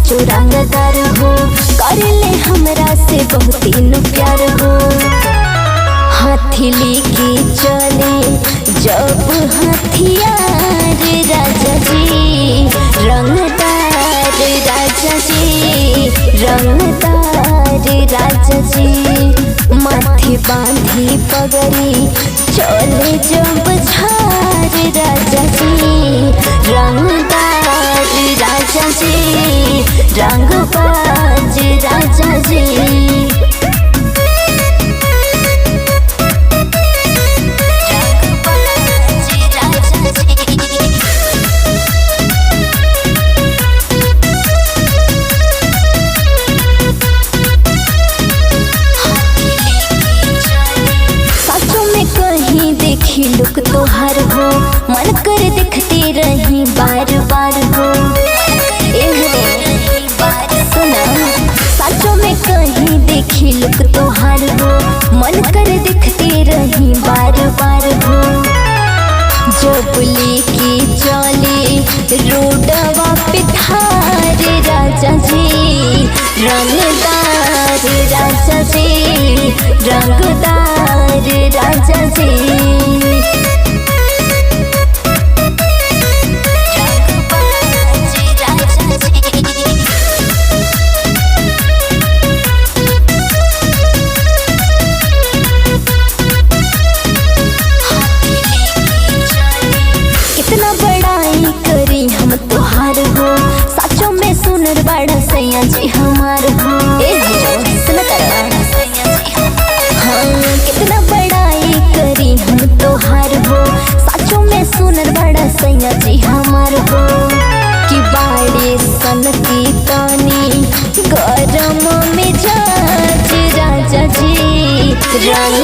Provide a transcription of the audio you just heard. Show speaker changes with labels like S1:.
S1: साचो रंगदार हो, कर ले हमरा से बहुत नु प्यार हो। हाथी लेके चले जब हथियार राजा जी, रंगदार राजा जी, रंगदार राजा जी। माथे बांधी पगड़ी चले जब झार राजा जी, रंगदार राजा जी, रंगबाज राजा जी। लुक तोहार हो, मन कर दिखते रही बार बार हो। सुना साचों में कहीं देखी लुक तोहार हो, मन कर दिखते रही बार बार हो। जब लेके चले रोडवा पे थार राजा जी, रंगदार राजा जी, रंगदार राजा जी। कितना बड़ाई करी हम तोहार हो, साचों में सुनर बड़ा सैया जी हमार हो। हाँ कितना बड़ाई करी हम तोहार हो, साचों में सुनर बड़ा सैया जी हमार हो। कि बाड़े सन की तानी गरम में जाज राजा जी, रंग